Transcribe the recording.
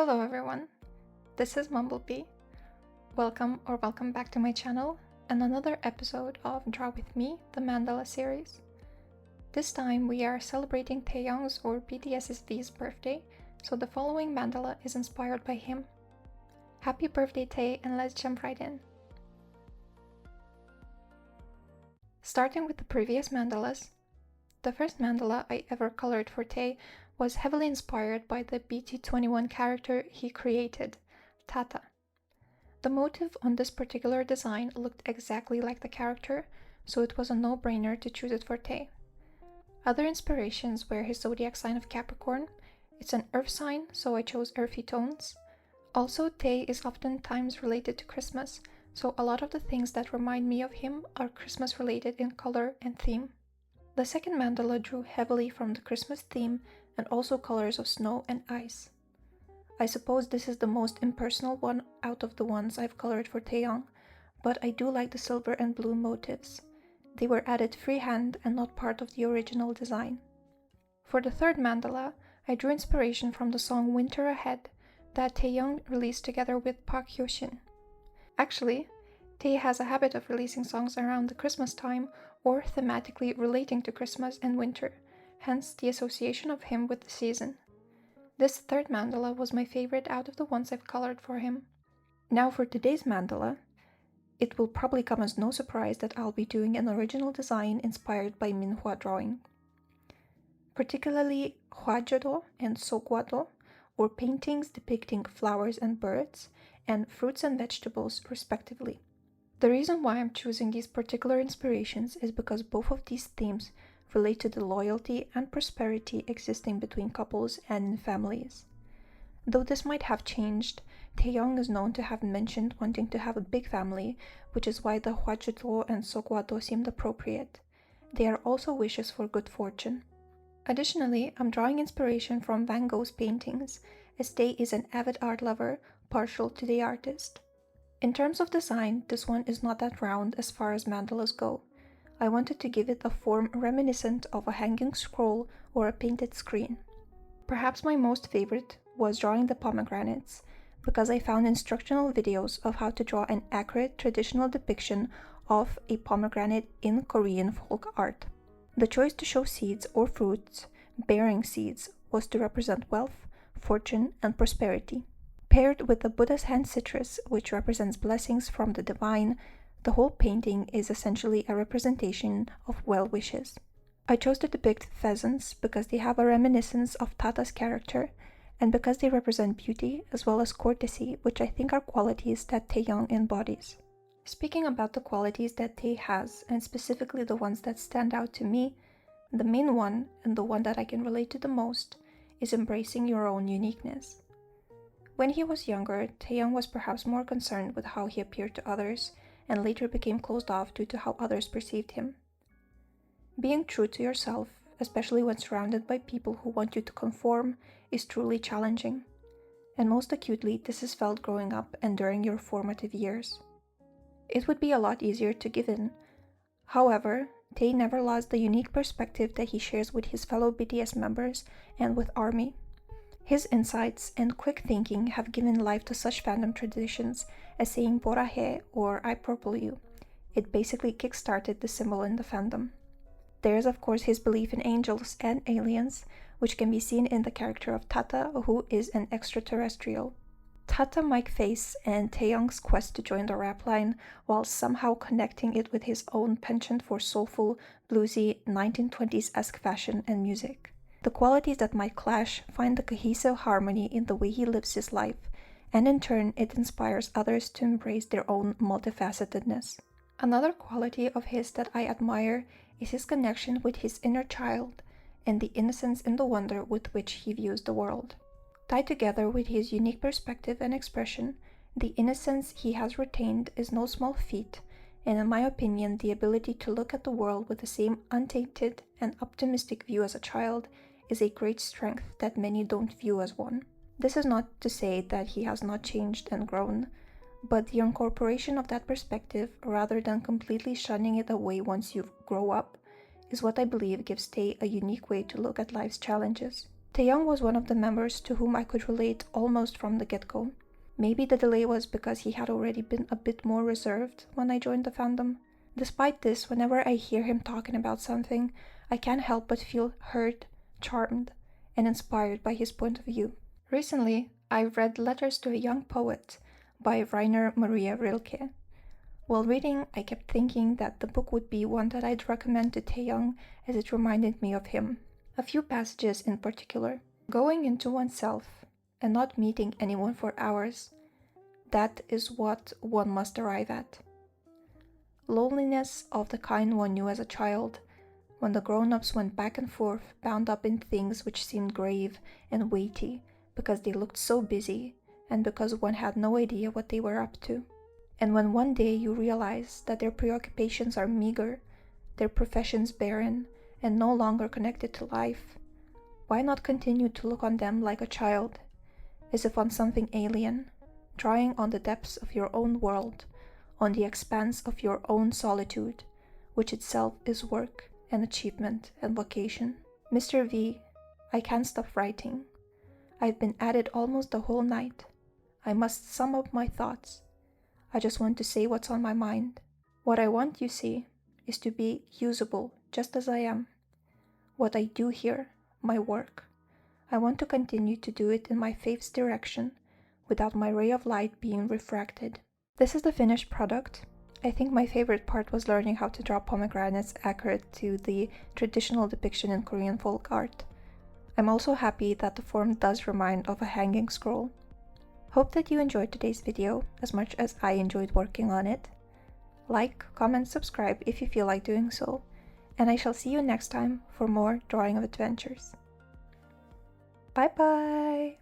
Hello everyone, this is Mumblebee. Welcome back to my channel and another episode of Draw With Me, the Mandala series. This time we are celebrating Taehyung's or BTS's V's birthday, so the following mandala is inspired by him. Happy birthday Tae, and let's jump right in. Starting with the previous mandalas, the first mandala I ever colored for Tae was heavily inspired by the BT21 character he created, Taeta. The motif on this particular design looked exactly like the character, so it was a no-brainer to choose it for Tae. Other inspirations were his zodiac sign of Capricorn. It's an earth sign, so I chose earthy tones. Also, Tae is oftentimes related to Christmas, so a lot of the things that remind me of him are Christmas related in color and theme. The second mandala drew heavily from the Christmas theme and also colors of snow and ice. I suppose this is the most impersonal one out of the ones I've colored for Taehyung, but I do like the silver and blue motifs. They were added freehand and not part of the original design. For the third mandala, I drew inspiration from the song Winter Ahead that Taehyung released together with Park Hyo-shin. Actually, Tae has a habit of releasing songs around the Christmas time or thematically relating to Christmas and winter, hence the association of him with the season. This third mandala was my favorite out of the ones I've colored for him. Now for today's mandala, it will probably come as no surprise that I'll be doing an original design inspired by Minhwa drawing. Particularly Hwajedo and Sogwado, or paintings depicting flowers and birds, and fruits and vegetables respectively. The reason why I'm choosing these particular inspirations is because both of these themes relate to the loyalty and prosperity existing between couples and in families. Though this might have changed, Taehyung is known to have mentioned wanting to have a big family, which is why the Hwajedo and Sogwado seemed appropriate. They are also wishes for good fortune. Additionally, I'm drawing inspiration from Van Gogh's paintings, as Tae is an avid art lover, partial to the artist. In terms of design, this one is not that round as far as mandalas go. I wanted to give it a form reminiscent of a hanging scroll or a painted screen. Perhaps my most favorite was drawing the pomegranates, because I found instructional videos of how to draw an accurate traditional depiction of a pomegranate in Korean folk art. The choice to show seeds or fruits bearing seeds was to represent wealth, fortune, and prosperity. Paired with the Buddha's hand citrus, which represents blessings from the divine, the whole painting is essentially a representation of well wishes. I chose to depict pheasants because they have a reminiscence of Taeta's character, and because they represent beauty as well as courtesy, which I think are qualities that Taehyung embodies. Speaking about the qualities that Tae has, and specifically the ones that stand out to me, the main one, and the one that I can relate to the most, is embracing your own uniqueness. When he was younger, Taehyung was perhaps more concerned with how he appeared to others, and later became closed off due to how others perceived him. Being true to yourself, especially when surrounded by people who want you to conform, is truly challenging. And most acutely, this is felt growing up and during your formative years. It would be a lot easier to give in. However, Tae never lost the unique perspective that he shares with his fellow BTS members and with ARMY. His insights and quick thinking have given life to such fandom traditions as saying Borahe or I purple you. It basically kickstarted the symbol in the fandom. There is of course his belief in angels and aliens, which can be seen in the character of Taeta, who is an extraterrestrial. Taeta Mike Face and Taehyung's quest to join the rap line while somehow connecting it with his own penchant for soulful, bluesy, 1920s-esque fashion and music. The qualities that might clash find the cohesive harmony in the way he lives his life, and in turn it inspires others to embrace their own multifacetedness. Another quality of his that I admire is his connection with his inner child and the innocence and the wonder with which he views the world. Tied together with his unique perspective and expression, the innocence he has retained is no small feat, and in my opinion, the ability to look at the world with the same untainted and optimistic view as a child is a great strength that many don't view as one. This is not to say that he has not changed and grown, but the incorporation of that perspective, rather than completely shunning it away once you grow up, is what I believe gives Tae a unique way to look at life's challenges. Taehyung was one of the members to whom I could relate almost from the get-go. Maybe the delay was because he had already been a bit more reserved when I joined the fandom. Despite this, whenever I hear him talking about something, I can't help but feel heard, charmed, and inspired by his point of view. Recently, I read Letters to a Young Poet by Rainer Maria Rilke. While reading, I kept thinking that the book would be one that I'd recommend to Taehyung as it reminded me of him. A few passages in particular. Going into oneself and not meeting anyone for hours, that is what one must arrive at. Loneliness of the kind one knew as a child, when the grown-ups went back and forth, bound up in things which seemed grave and weighty because they looked so busy and because one had no idea what they were up to. And when one day you realize that their preoccupations are meager, their professions barren, and no longer connected to life, why not continue to look on them like a child, as if on something alien, drawing on the depths of your own world, on the expanse of your own solitude, which itself is work and achievement and vocation. Mr. V, I can't stop writing. I've been at it almost the whole night. I must sum up my thoughts. I just want to say what's on my mind. What I want, you see, is to be usable just as I am. What I do here, my work, I want to continue to do it in my faith's direction without my ray of light being refracted. This is the finished product. I think my favorite part was learning how to draw pomegranates accurate to the traditional depiction in Korean folk art. I'm also happy that the form does remind of a hanging scroll. Hope that you enjoyed today's video as much as I enjoyed working on it. Like, comment, subscribe if you feel like doing so, and I shall see you next time for more drawing of adventures. Bye bye!